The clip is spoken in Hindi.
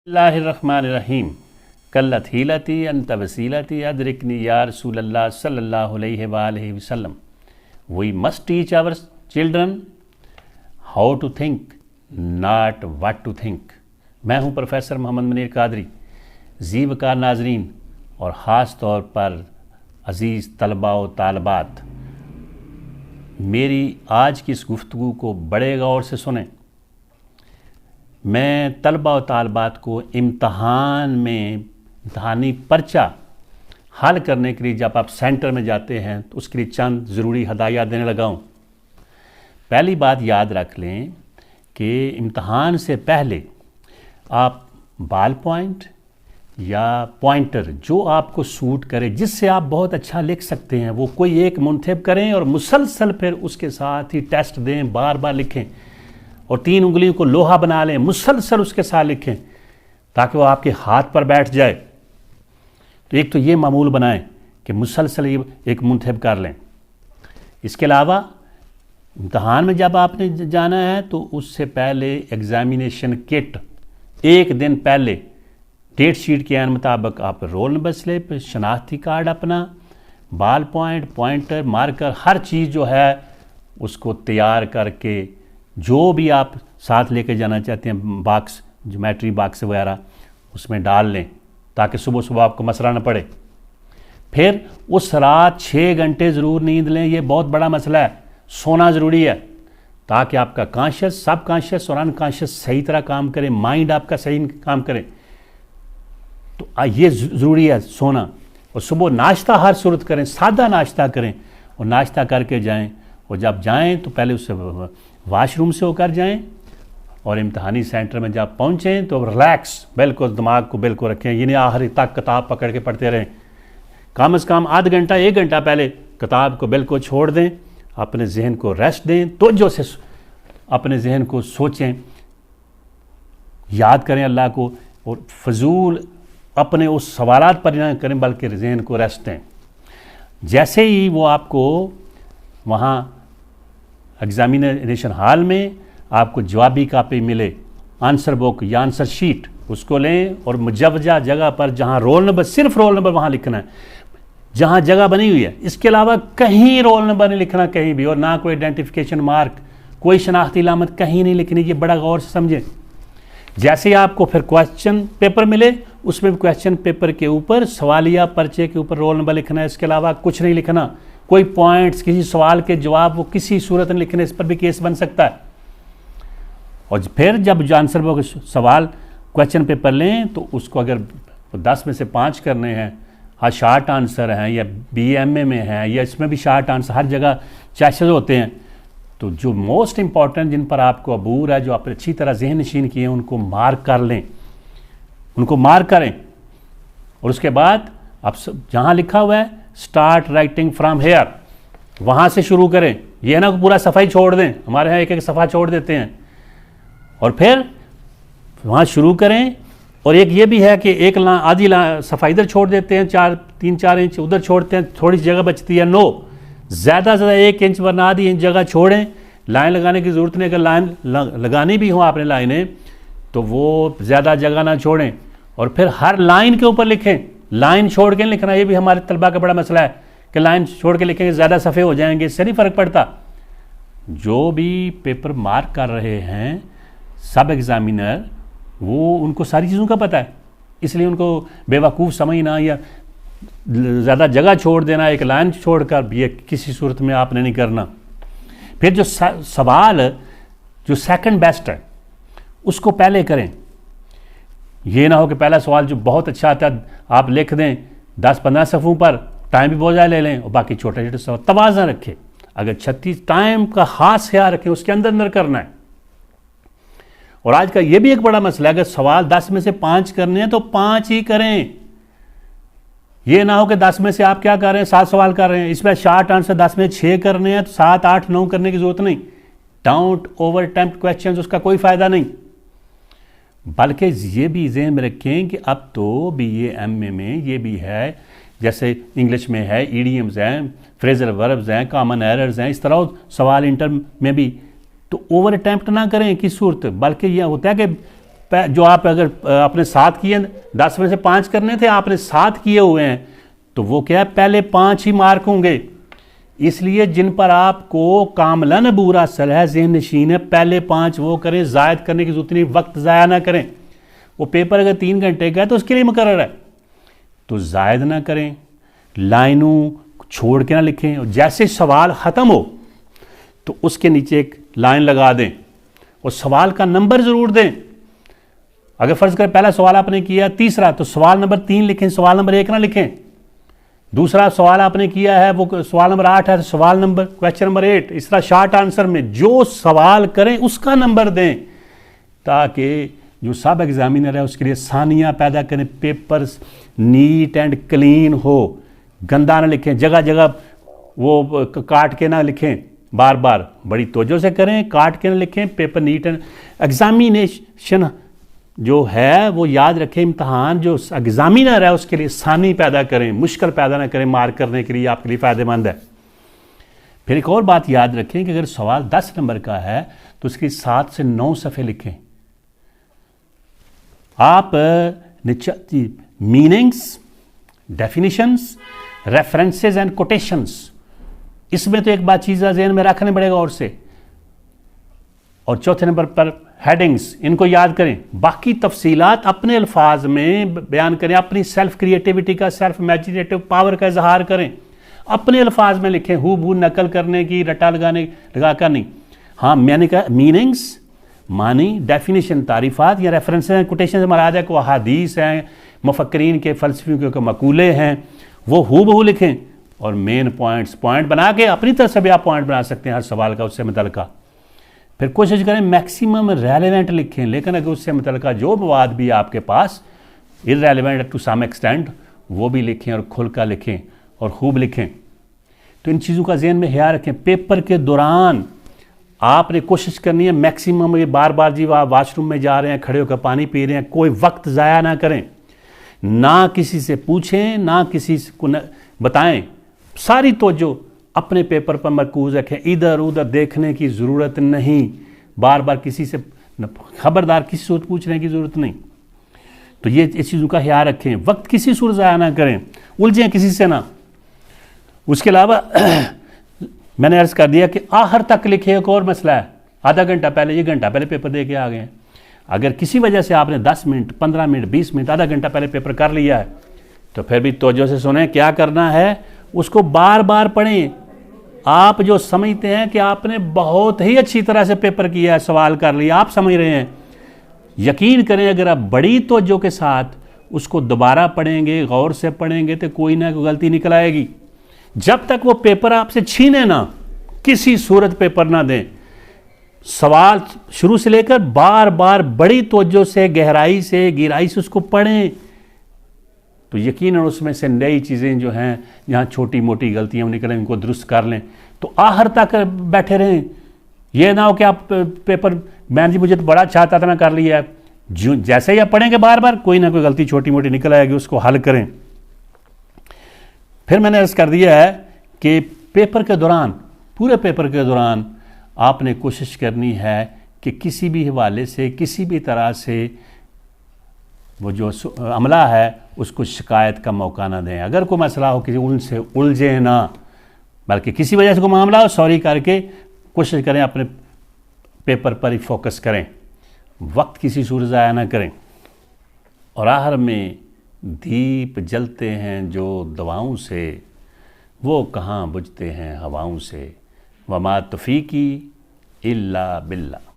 बिस्मिल्लाहिर्रहमानिर्रहीम कल्लत हीलती अंत वसीलती अदरिकनी या रसूलल्लाह सल्लल्लाहु अलैहि वसल्लम। We must teach our children how to think, not what to think. मैं हूं प्रोफेसर मोहम्मद मुनीर कादरी। जी वकार नाजरीन और ख़ास तौर पर अज़ीज़ तलबा व तालबात, मेरी आज की इस गुफ्तगू को बड़े गौर से सुनें। मैं तलबा व तालबात को इम्तहानी पर्चा हल करने के लिए जब आप सेंटर में जाते हैं तो उसके लिए चंद ज़रूरी हदायत देने लगा हूँ। पहली बात याद रख लें कि इम्तहान से पहले आप बाल पॉइंट या पॉइंटर जो आपको सूट करे, जिससे आप बहुत अच्छा लिख सकते हैं, वो कोई एक मुंतखब करें और मुसलसल फिर उसके साथ ही टेस्ट दें, बार बार लिखें और 3 उंगलियों को लोहा बना लें, मुसलसल उसके साथ लिखें ताकि वो आपके हाथ पर बैठ जाए। तो एक तो ये मामूल बनाएं कि मुसलसल ये एक मुंतखब कर लें। इसके अलावा इम्तहान में जब आपने जाना है तो उससे पहले एग्ज़ामिनेशन किट एक दिन पहले डेट शीट के मुताबिक आप रोल नंबर स्लिप, शनाख्ती कार्ड अपना, बाल पॉइंट, पॉइंटर, मार्कर, हर चीज़ जो है उसको तैयार करके जो भी आप साथ लेके जाना चाहते हैं, बॉक्स, ज्योमेट्री बॉक्स वगैरह, उसमें डाल लें ताकि सुबह सुबह आपको मसला न पड़े। फिर उस रात 6 घंटे ज़रूर नींद लें। ये बहुत बड़ा मसला है, सोना ज़रूरी है ताकि आपका कॉन्शियस, सब कॉन्शियस और अनकॉन्शियस सही तरह काम करे, माइंड आपका सही काम करे। तो ये ज़रूरी है सोना। और सुबह नाश्ता हर सूरत करें, सादा नाश्ता करें और नाश्ता करके जाएं। और जब जाएं तो पहले उससे वाशरूम से होकर जाएं और इम्तहानी सेंटर में जब पहुँचें तो रिलैक्स, बिल्कुल दिमाग को बिल्कुल रखें। ये नहीं आखिरी तक किताब पकड़ के पढ़ते रहें। कम से कम आधा घंटा 1 घंटा पहले किताब को बिल्कुल छोड़ दें, अपने जहन को रेस्ट दें, तवज्जो से अपने जहन को सोचें, याद करें अल्लाह को और फजूल अपने उस सवालात पर ना करें बल्कि जहन को रेस्ट दें। जैसे ही वो आपको वहाँ एग्ज़ामिनेशन हॉल में आपको जवाबी कापी मिले, आंसर बुक या आंसर शीट, उसको लें और मुजवजा जगह पर जहाँ रोल नंबर, सिर्फ रोल नंबर वहाँ लिखना है जहाँ जगह बनी हुई है। इसके अलावा कहीं रोल नंबर नहीं लिखना कहीं भी, और ना कोई आइडेंटिफिकेशन मार्क, कोई शनाख्ती अलामत कहीं नहीं लिखनी। ये बड़ा गौर से समझें। जैसे ही आपको फिर क्वेश्चन पेपर मिले, उसमें क्वेश्चन पेपर के ऊपर सवालिया पर्चे के ऊपर रोल नंबर लिखना है। इसके अलावा कुछ नहीं लिखना, कोई पॉइंट्स, किसी सवाल के जवाब वो किसी सूरत में लिखने, इस पर भी केस बन सकता है। और फिर जब आंसर वो सवाल क्वेश्चन पेपर लें तो उसको अगर 10 में से 5 करने हैं, हाँ शॉर्ट आंसर हैं या BMA में हैं या इसमें भी शॉर्ट आंसर, हर जगह चॉइसेस होते हैं, तो जो मोस्ट इंपॉर्टेंट जिन पर आपको अबूर है, जो आप अच्छी तरह जहन नशीन किए हैं, उनको मार्क कर लें, उनको मार्क करें। और उसके बाद आप जहाँ लिखा हुआ है स्टार्ट राइटिंग फ्राम हेयर, वहाँ से शुरू करें। यह ना पूरा सफ़ाई छोड़ दें, हमारे यहाँ एक सफ़ा छोड़ देते हैं। और फिर वहाँ शुरू करें। और एक ये भी है कि एक आधी सफ़ाई इधर छोड़ देते हैं, 3-4 इंच उधर छोड़ते हैं, थोड़ी सी जगह बचती है। नो, ज़्यादा से ज़्यादा 1 इंच वरना आधी इंच जगह छोड़ें। लाइन लगाने की ज़रूरत नहीं, अगर लाइन लगानी भी हो आपने लाइनें तो वो ज़्यादा जगह ना छोड़ें। और फिर हर लाइन के ऊपर लिखें, लाइन छोड़ के लिखना। ये भी हमारे तलबा का बड़ा मसला है कि लाइन छोड़ के लिखेंगे, ज़्यादा सफ़े हो जाएंगे, इससे नहीं फ़र्क पड़ता। जो भी पेपर मार्क कर रहे हैं सब एग्ज़ामिनर, वो उनको सारी चीज़ों का पता है, इसलिए उनको बेवकूफ़ समझना या ज़्यादा जगह छोड़ देना, एक लाइन छोड़कर भी, ये किसी सूरत में आपने नहीं करना। फिर जो सवाल जो सेकंड बेस्ट है उसको पहले करें। ये ना हो कि पहला सवाल जो बहुत अच्छा आता है आप लिख दें 10-15 सफ़ों पर, टाइम भी बहुत ज़्यादा ले लें और बाकी छोटे छोटे सवाल। तवाज़ुन रखें। अगर 36 टाइम का ख़ास ख्याल रखें, उसके अंदर अंदर करना है। और आज का ये भी एक बड़ा मसला है, अगर सवाल 10 में से 5 करने हैं तो 5 ही करें। ये ना हो कि 10 में से आप क्या कर रहे हैं, 7 सवाल कर रहे हैं, इसमें शॉर्ट आंसर 10 में 6 करने हैं तो 7, 8, 9 करने की जरूरत नहीं। डोंट ओवर अटेम्प्ट क्वेश्चंस, उसका कोई फ़ायदा नहीं। बल्कि ये भी ज़हन में रखें कि अब तो BA-MA में ये भी है, जैसे इंग्लिश में है ईडियम्स हैं, फ्रेजल वर्ब्स हैं, कॉमन एरर्स हैं, इस तरह सवाल इंटर में भी। तो ओवर अटैम्प्ट ना करें किस सूरत, बल्कि यह होता है कि जो आप अगर आपने 7 किए, 10 में से 5 करने थे, आपने 7 किए हुए हैं, तो वो क्या है, पहले 5 ही मार्क होंगे। इसलिए जिन पर आपको कामलन बुरा असर है, ज़हन नशीन है, पहले 5 वो करें, ज़ायद करने की जरूरत नहीं, वक्त ज़ाया ना करें। वो पेपर अगर 3 घंटे का है तो उसके लिए मुकर्रर है, तो ज़ायद ना करें, लाइनों छोड़ के ना लिखें। और जैसे सवाल ख़त्म हो तो उसके नीचे एक लाइन लगा दें और सवाल का नंबर ज़रूर दें। अगर फ़र्ज़ करें पहला सवाल आपने किया तीसरा, तो सवाल नंबर 3 लिखें, सवाल नंबर 1 ना लिखें। दूसरा सवाल आपने किया है वो सवाल नंबर 8 है, तो सवाल नंबर क्वेश्चन नंबर 8। इस तरह शॉर्ट आंसर में जो सवाल करें उसका नंबर दें, ताकि जो सब एग्जामिनर है उसके लिए आसानियाँ पैदा करें, पेपर्स नीट एंड क्लीन हो, गंदा ना लिखें, जगह जगह वो काट के ना लिखें, बार बार बड़ी तवज्जो से करें, काट के ना लिखें, पेपर नीट एंड एग्जामिनेशन जो है वो याद रखें, इम्तहान जो एग्जामिनर है उसके लिए आसानी पैदा करें, मुश्किल पैदा ना करें मार्क करने के लिए, आपके लिए फ़ायदेमंद है। फिर एक और बात याद रखें कि अगर सवाल 10 नंबर का है तो उसकी 7 से 9 सफ़े लिखें। आप मीनिंग्स, डेफिनिशंस, रेफरेंसेस एंड कोटेशंस, इसमें तो एक बात चीज़ ज़हन में रखने पड़ेगा और से। और चौथे नंबर पर हेडिंग्स, इनको याद करें। बाकी तफसीलात अपने अल्फाज में बयान करें, अपनी सेल्फ क्रिएटिविटी का, सेल्फ इमेजिनेटिव पावर का इजहार करें, अपने अल्फाज में लिखें, हू बू नकल करने की, रटा लगा कर नहीं। हाँ, मैंने कहा मीनिंग्स मानी, डेफिनेशन तारीफ़ात या रेफरेंसेस हैं, कोटेशन से मराद है को अहादीस हैं, मुफक्करीन के फ़लसफ़ियों के मकूले हैं, वो हू बहू लिखें। और मेन पॉइंट्स पॉइंट बना के अपनी तरफ से भी आप पॉइंट बना सकते हैं हर सवाल का, उससे मुतल्लिका। फिर कोशिश करें मैक्सिमम रेलेवेंट लिखें, लेकिन अगर उससे मुतल्लिका जो मवाद भी आपके पास इररेलेवेंट टू सम एक्सटेंट, वो भी लिखें और खुल कर लिखें और खूब लिखें। तो इन चीज़ों का ज़हन में ख्याल रखें। पेपर के दौरान आपने कोशिश करनी है मैक्सिमम, ये बार बार जी आप वाशरूम में जा रहे हैं, खड़े होकर पानी पी रहे हैं, कोई वक्त ज़ाया ना करें, ना किसी से पूछें, ना किसी को बताएं, सारी तवज्जो अपने पेपर पर मरकूज़ रखें, इधर उधर देखने की ज़रूरत नहीं, बार बार किसी से खबरदार किसी से पूछने की ज़रूरत नहीं। तो ये इस चीज़ों का ख्याल रखें, वक्त किसी सूरत ज़ाया ना करें, उलझें किसी से ना। उसके अलावा मैंने अर्ज़ कर दिया कि आखिर तक लिखे, एक और मसला है, आधा घंटा पहले, 1 घंटा पहले पेपर दे के आ गए हैं। अगर किसी वजह से आपने 10 मिनट, 15 मिनट, 20 मिनट, आधा घंटा पहले पेपर कर लिया है, तो फिर भी तवज्जो से सुने, क्या करना है, उसको बार बार पढ़ें। आप जो समझते हैं कि आपने बहुत ही अच्छी तरह से पेपर किया है, सवाल कर लिया, आप समझ रहे हैं, यकीन करें अगर आप बड़ी तवज्जो के साथ उसको दोबारा पढ़ेंगे, गौर से पढ़ेंगे, तो कोई ना कोई गलती निकल आएगी। जब तक वो पेपर आपसे छीने ना, किसी सूरत पेपर ना दें। सवाल शुरू से लेकर बार बार बड़ी तवज्जो से, गहराई से, गहराई से उसको पढ़ें, तो यकीनन उसमें से नई चीज़ें जो हैं, जहाँ छोटी मोटी गलतियाँ निकलें, उनको दुरुस्त कर लें। तो आखिर तक बैठे रहें, ये ना हो कि आप पेपर, मैम जी मुझे तो बड़ा अच्छा आता था, मैं कर लिया है, जो जैसे ही आप पढ़ेंगे बार बार कोई ना कोई गलती छोटी मोटी निकल आएगी, उसको हल करें। फिर मैंने अर्ज़ कर दिया है कि पेपर के दौरान, पूरे पेपर के दौरान आपने कोशिश करनी है कि किसी भी हवाले से, किसी भी तरह से वो जो अमला है उसको शिकायत का मौका ना दें। अगर कोई मसला हो, किसी उनसे उलझे ना, बल्कि किसी वजह से कोई मामला हो, सॉरी करके कोशिश करें अपने पेपर पर ही फोकस करें, वक्त किसी सूरत ज़ाया ना करें। और आखिर में दीप जलते हैं जो दवाओं से, वो कहाँ बुझते हैं हवाओं से। वमा तौफीकी इल्ला बिल्ला।